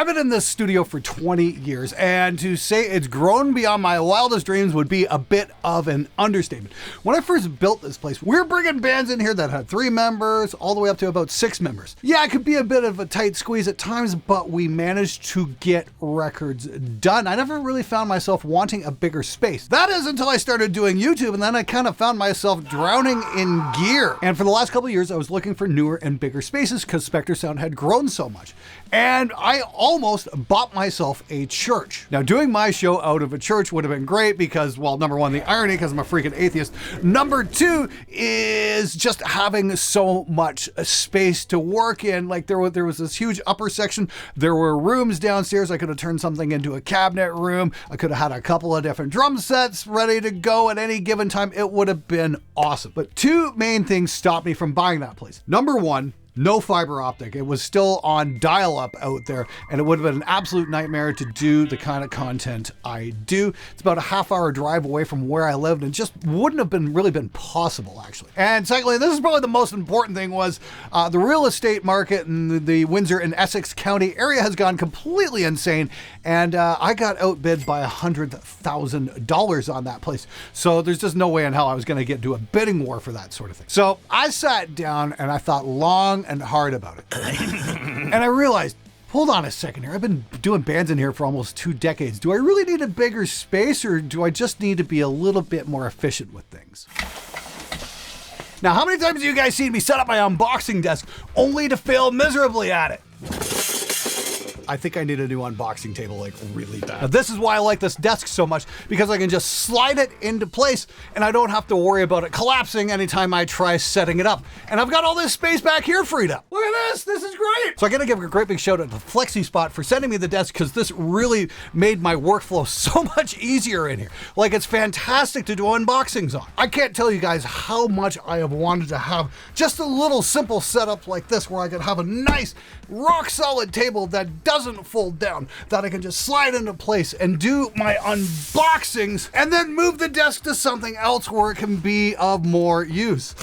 I've been in this studio for 20 years, and to say it's grown beyond my wildest dreams would be a bit of an understatement. When I first built this place, we were bringing bands in here that had 3 members all the way up to about 6 members. Yeah, it could be a bit of a tight squeeze at times, but we managed to get records done. I never really found myself wanting a bigger space. That is until I started doing YouTube, and then I kind of found myself drowning in gear. And for the last couple of years, I was looking for newer and bigger spaces because Spectre sound had grown so much. And I almost bought myself a church. Now, doing my show out of a church would have been great because, well, number one, the irony, because I'm a freaking atheist. Number two is just having so much space to work in. Like there was this huge upper section. There were rooms downstairs. I could have turned something into a cabinet room. I could have had a couple of different drum sets ready to go at any given time. It would have been awesome. But 2 main things stopped me from buying that place. Number one, no fiber optic. It was still on dial-up out there, and it would have been an absolute nightmare to do the kind of content I do. It's about a half-hour drive away from where I lived, and just wouldn't have really been possible, actually. And secondly, this is probably the most important thing, was the real estate market in the Windsor and Essex County area has gone completely insane, and I got outbid by $100,000 on that place. So there's just no way in hell I was going to get into a bidding war for that sort of thing. So I sat down and I thought long and hard about it. And I realized, hold on a second here. I've been doing bands in here for almost 2 decades. Do I really need a bigger space, or do I just need to be a little bit more efficient with things? Now, how many times have you guys seen me set up my unboxing desk only to fail miserably at it? I think I need a new unboxing table, like really bad. Now, this is why I like this desk so much, because I can just slide it into place and I don't have to worry about it collapsing anytime I try setting it up. And I've got all this space back here freed up. Look at this, this is great. So I gotta give a great big shout out to Flexispot for sending me the desk, because this really made my workflow so much easier in here. Like, it's fantastic to do unboxings on. I can't tell you guys how much I have wanted to have just a little simple setup like this, where I could have a nice rock solid table that doesn't fold down, that I can just slide into place and do my unboxings, and then move the desk to something else where it can be of more use.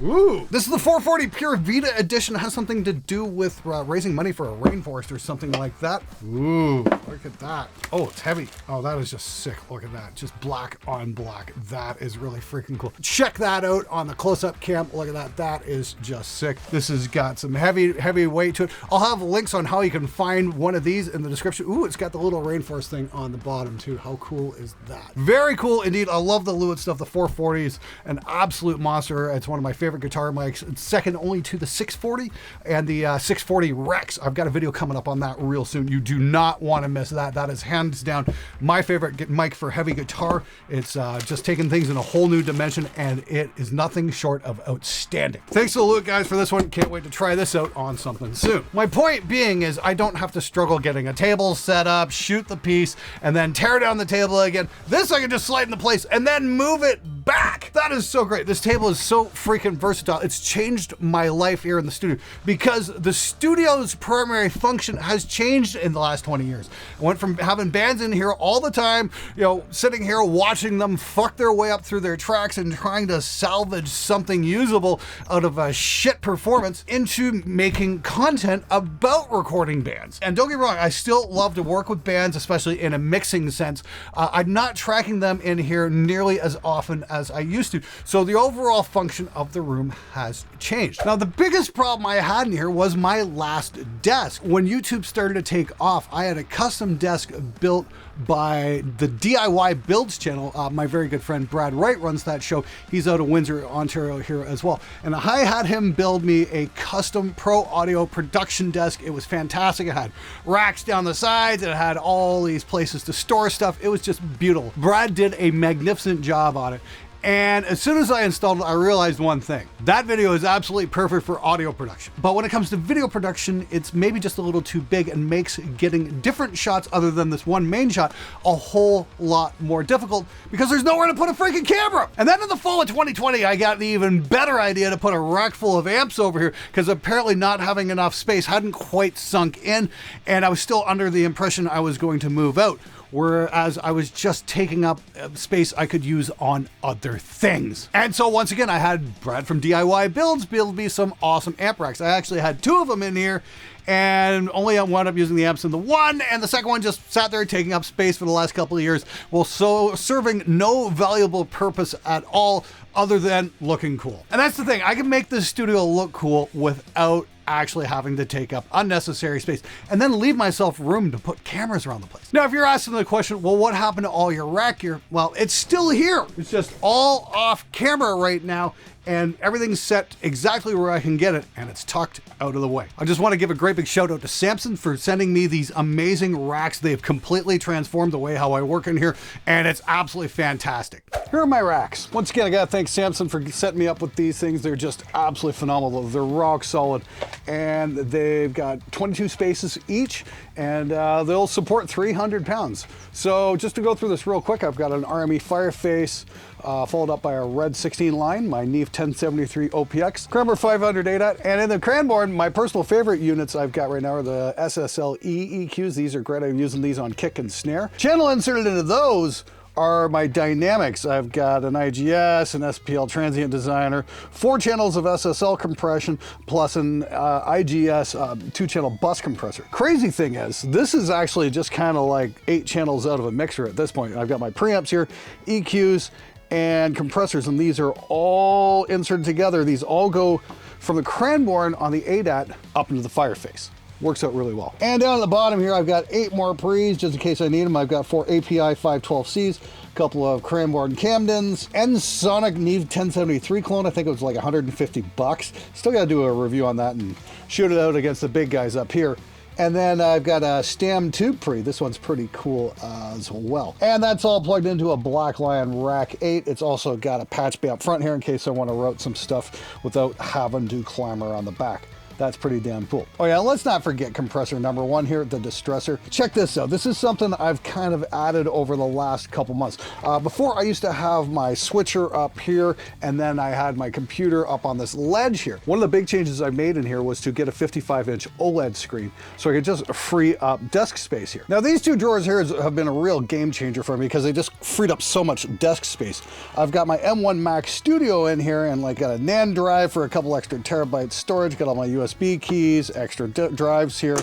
Ooh, this is the 440 Pure Vita edition. It has something to do with raising money for a rainforest or something like that. Ooh, look at that. Oh, it's heavy. Oh, that is just sick. Look at that. Just black on black. That is really freaking cool. Check that out on the close-up cam. Look at that. That is just sick. This has got some heavy weight to it. I'll have links on how you can find one of these in the description. Ooh, it's got the little rainforest thing on the bottom too. How cool is that? Very cool indeed. I love the Lewitt stuff. The 440 is an absolute monster. It's one of my favorite guitar mics. It's second only to the 640 and the 640 Rex. I've got a video coming up on that real soon. You do not want to miss that. That is hands down my favorite mic for heavy guitar. It's just taking things in a whole new dimension, and it is nothing short of outstanding. Thanks to Lewitt, guys, for this one. Can't wait to try this out on something soon. My point being is I don't have to struggle getting a table set up, shoot the piece, and then tear down the table again. This I can just slide into place and then move it back. That is so great. This table is so freaking versatile. It's changed my life here in the studio, because the studio's primary function has changed in the last 20 years. I went from having bands in here all the time, you know, sitting here watching them fuck their way up through their tracks and trying to salvage something usable out of a shit performance, into making content about recording bands. And don't get me wrong, I still love to work with bands, especially in a mixing sense. I'm not tracking them in here nearly as often as I used to. So the overall function of the room has changed. Now, the biggest problem I had in here was my last desk. When YouTube started to take off, I had a custom desk built by the DIY Builds channel. My very good friend Brad Wright runs that show. He's out of Windsor, Ontario here as well. And I had him build me a custom pro audio production desk. It was fantastic. It had racks down the sides. It had all these places to store stuff. It was just beautiful. Brad did a magnificent job on it. And as soon as I installed it, I realized one thing. That video is absolutely perfect for audio production. But when it comes to video production, it's maybe just a little too big and makes getting different shots other than this one main shot a whole lot more difficult, because there's nowhere to put a freaking camera. And then in the fall of 2020, I got the even better idea to put a rack full of amps over here, because apparently not having enough space hadn't quite sunk in, and I was still under the impression I was going to move out. whereas I was just taking up space I could use on other things. And so once again, I had Brad from DIY Builds build me some awesome amp racks. I actually had 2 of them in here, and only I wound up using the amps in the one, and the second one just sat there taking up space for the last couple of years, while so serving no valuable purpose at all other than looking cool. And that's the thing, I can make this studio look cool without actually having to take up unnecessary space and then leave myself room to put cameras around the place. Now, if you're asking the question, well, what happened to all your rack gear? Well, it's still here. It's just all off camera right now, and everything's set exactly where I can get it, and it's tucked out of the way. I just want to give a great big shout out to Samson for sending me these amazing racks. They've completely transformed the way how I work in here, and it's absolutely fantastic. Here are my racks. Once again, I gotta thank Samson for setting me up with these things. They're just absolutely phenomenal. They're rock solid, and they've got 22 spaces each, and they'll support 300 pounds. So just to go through this real quick, I've got an Army Fireface, followed up by a Red 16 line, my Neve 1073 OPX, Kramer 500 ADAT, and in the Cranbourne, my personal favorite units I've got right now are the SSL-E EQs. These are great. I'm using these on kick and snare. Channel inserted into those are my dynamics. I've got an IGS, an SPL transient designer, 4 channels of SSL compression, plus an IGS 2-channel bus compressor. Crazy thing is, this is actually just kind of like 8 channels out of a mixer at this point. I've got my preamps here, EQs, and compressors, and these are all inserted together. These all go from the Cranbourne on the ADAT up into the Fireface. Works out really well. And down at the bottom here, I've got 8 more pre's just in case I need them. I've got 4 API 512Cs, a couple of Cranbourne Camdens, Sonic Neve 1073 clone. I think it was like 150 bucks. Still got to do a review on that and shoot it out against the big guys up here. And then I've got a Stam tube pre. This one's pretty cool as well. And that's all plugged into a Black Lion Rack 8. It's also got a patch bay up front here in case I want to route some stuff without having to climb around the back. That's pretty damn cool. Oh yeah, let's not forget compressor number 1 here, the distressor. Check this out. This is something I've kind of added over the last couple months. Before, I used to have my switcher up here, and then I had my computer up on this ledge here. One of the big changes I made in here was to get a 55-inch OLED screen so I could just free up desk space here. Now, these 2 drawers here have been a real game changer for me because they just freed up so much desk space. I've got my M1 Mac Studio in here, and like got a NAND drive for a couple extra terabytes storage, got all my USB keys, extra drives here,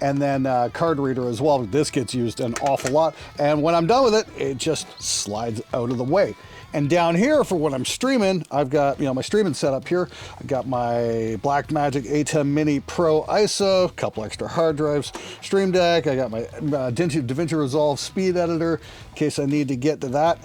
and then card reader as well. This gets used an awful lot, and when I'm done with it, it just slides out of the way. And down here for when I'm streaming, I've got, my streaming setup here. I've got my Blackmagic A10 Mini Pro ISO, a couple extra hard drives, Stream Deck. I got my DaVinci Resolve speed editor in case I need to get to that.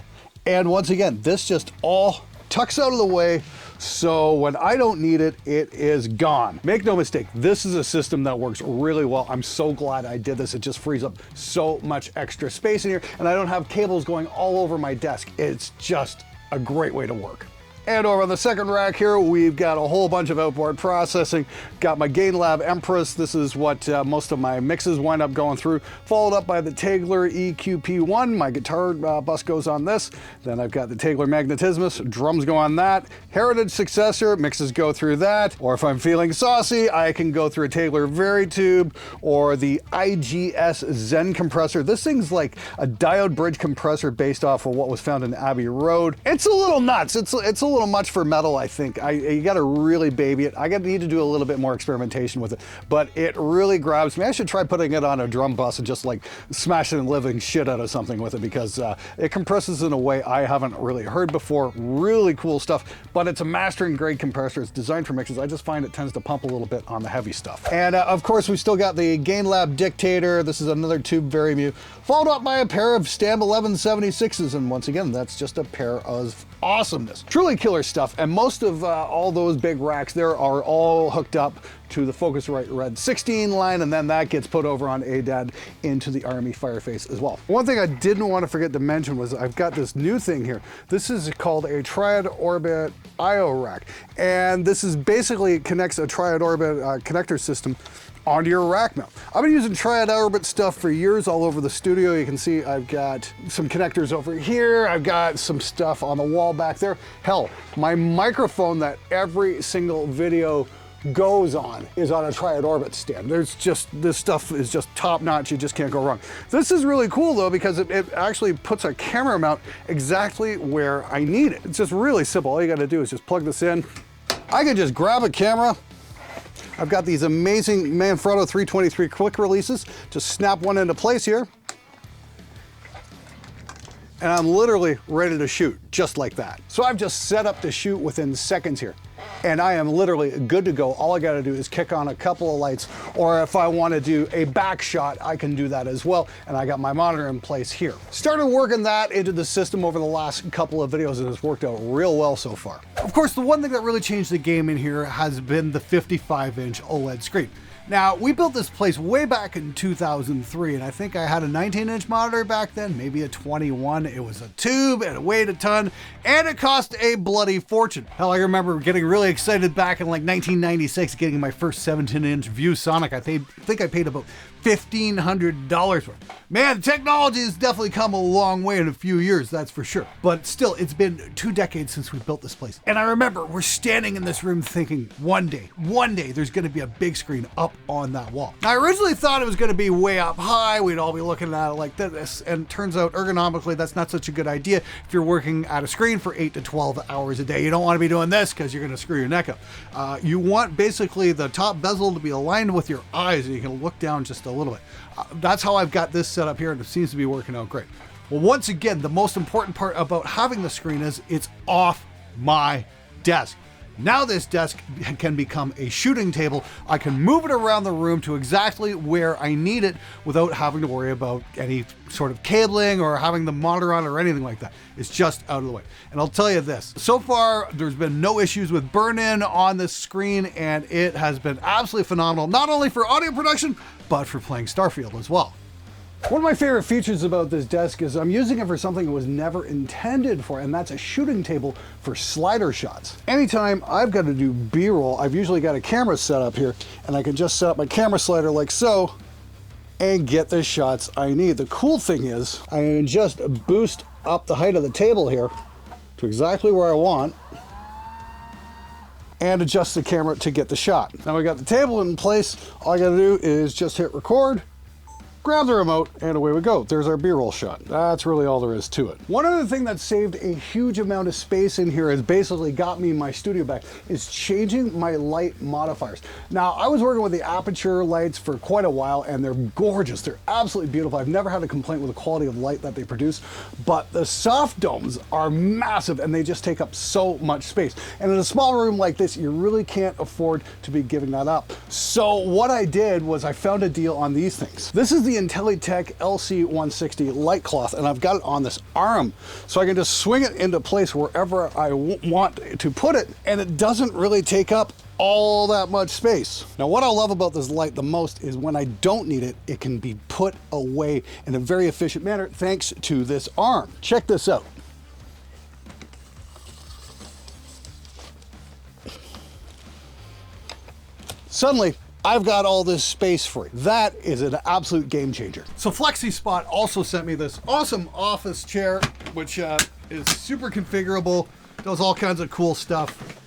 And once again, this just all tucks out of the way, so when I don't need it, it is gone. Make no mistake, this is a system that works really well. I'm so glad I did this. It just frees up so much extra space in here, and I don't have cables going all over my desk. It's just a great way to work. And over on the second rack here, we've got a whole bunch of outboard processing. Got my GainLab Empress. This is what most of my mixes wind up going through. Followed up by the Tagler EQP1. My guitar bus goes on this. Then I've got the Tagler Magnetismus. Drums go on that. Heritage Successor. Mixes go through that. Or if I'm feeling saucy, I can go through a Tagler Veritube or the IGS Zen compressor. This thing's like a diode bridge compressor based off of what was found in Abbey Road. It's a little nuts. It's a little much for metal, I think. You got to really baby it. I need to do a little bit more experimentation with it, but it really grabs me. I should try putting it on a drum bus and just like smashing the living shit out of something with it, because it compresses in a way I haven't really heard before. Really cool stuff, but it's a mastering grade compressor. It's designed for mixes. I just find it tends to pump a little bit on the heavy stuff. And of course, we still got the GainLab Dictator. This is another tube Varimu, followed up by a pair of Stam 1176s, and once again, that's just a pair of awesomeness. Truly killer stuff, and most of all those big racks there are all hooked up to the Focusrite Red 16 line, and then that gets put over on ADAT into the Army Fireface as well. One thing I didn't want to forget to mention was I've got this new thing here. This is called a Triad Orbit IO rack, and this is basically connects a Triad Orbit connector system onto your rack mount. I've been using Triad Orbit stuff for years all over the studio. You can see I've got some connectors over here. I've got some stuff on the wall back there. Hell, my microphone that every single video goes on is on a Triad Orbit stand. There's just, this stuff is just top notch. You just can't go wrong. This is really cool though, because it actually puts a camera mount exactly where I need it. It's just really simple. All you gotta do is just plug this in. I can just grab a camera. I've got these amazing Manfrotto 323 quick releases. Just snap one into place here. And I'm literally ready to shoot, just like that. So I've just set up to shoot within seconds here. And I am literally good to go. All I gotta do is kick on a couple of lights, or if I wanna do a back shot, I can do that as well. And I got my monitor in place here. Started working that into the system over the last couple of videos, and it's worked out real well so far. Of course, the one thing that really changed the game in here has been the 55-inch OLED screen. Now, we built this place way back in 2003, and I think I had a 19-inch monitor back then, maybe a 21. It was a tube, and it weighed a ton, and it cost a bloody fortune. Hell, I remember getting really excited back in like 1996, getting my first 17-inch ViewSonic. I think I paid about $1,500 for it. Man, technology has definitely come a long way in a few years, that's for sure. But still, it's been 2 decades since we built this place. And I remember we're standing in this room thinking, one day, there's gonna be a big screen up on that wall. Now, I originally thought it was gonna be way up high. We'd all be looking at it like this. And turns out ergonomically, that's not such a good idea if you're working at a screen for 8 to 12 hours a day. You don't wanna be doing this because you're gonna screw your neck up. You want basically the top bezel to be aligned with your eyes, and you can look down just a little bit. That's how I've got this set up here, and it seems to be working out great. Well, once again, the most important part about having the screen is it's off my desk. Now this desk can become a shooting table. I can move it around the room to exactly where I need it without having to worry about any sort of cabling or having the monitor on or anything like that. It's just out of the way. And I'll tell you this, so far there's been no issues with burn-in on this screen, and it has been absolutely phenomenal, not only for audio production, but for playing Starfield as well. One of my favorite features about this desk is I'm using it for something it was never intended for, and that's a shooting table for slider shots. Anytime I've got to do B-roll, I've usually got a camera set up here, and I can just set up my camera slider like so, and get the shots I need. The cool thing is I can just boost up the height of the table here to exactly where I want, and adjust the camera to get the shot. Now we got the table in place. All I gotta do is just hit record, grab the remote, and away we go. There's our B-roll shot. That's really all there is to it. One other thing that saved a huge amount of space in here, has basically got me my studio back, is changing my light modifiers. Now, I was working with the Aperture lights for quite a while, and they're gorgeous. They're absolutely beautiful. I've never had a complaint with the quality of light that they produce, but the soft domes are massive, and they just take up so much space. And in a small room like this, you really can't afford to be giving that up. So what I did was I found a deal on these things. This is the IntelliTech LC160 light cloth, and I've got it on this arm, so I can just swing it into place wherever I want to put it, and it doesn't really take up all that much space. Now, what I love about this light the most is when I don't need it, it can be put away in a very efficient manner thanks to this arm. Check this out. Suddenly, I've got all this space free. That is an absolute game changer. So Flexispot also sent me this awesome office chair, which is super configurable, does all kinds of cool stuff,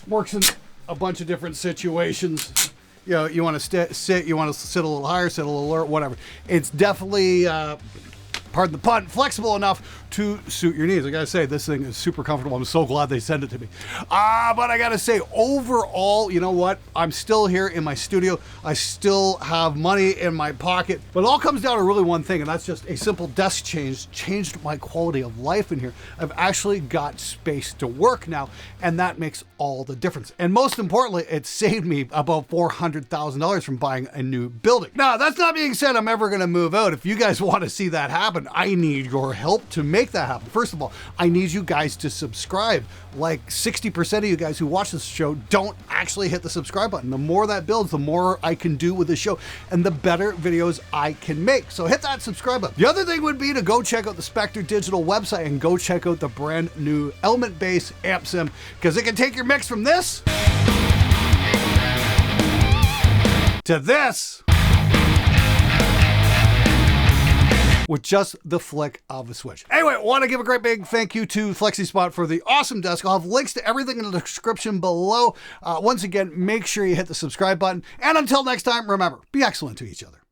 works in a bunch of different situations. You know, you want to sit, you want to sit a little higher, sit a little lower, whatever. It's definitely, pardon the pun, flexible enough to suit your needs. I gotta say, this thing is super comfortable. I'm so glad they sent it to me. But I gotta say, overall, you know what? I'm still here in my studio. I still have money in my pocket, but it all comes down to really one thing, and that's just a simple desk change changed my quality of life in here. I've actually got space to work now, and that makes all the difference. And most importantly, it saved me about $400,000 from buying a new building. Now, that's not being said I'm ever gonna move out. If you guys want to see that happen, I need your help to make that happen. First of all, I need you guys to subscribe. Like 60% of you guys who watch this show don't actually hit the subscribe button. The more that builds, the more I can do with the show and the better videos I can make. So hit that subscribe button. The other thing would be to go check out the Spectre digital website and go check out the brand new element base amp sim, because it can take your mix from this to this with just the flick of a switch. Anyway, want to give a great big thank you to Flexispot for the awesome desk. I'll have links to everything in the description below. Once again, make sure you hit the subscribe button. And until next time, remember, be excellent to each other.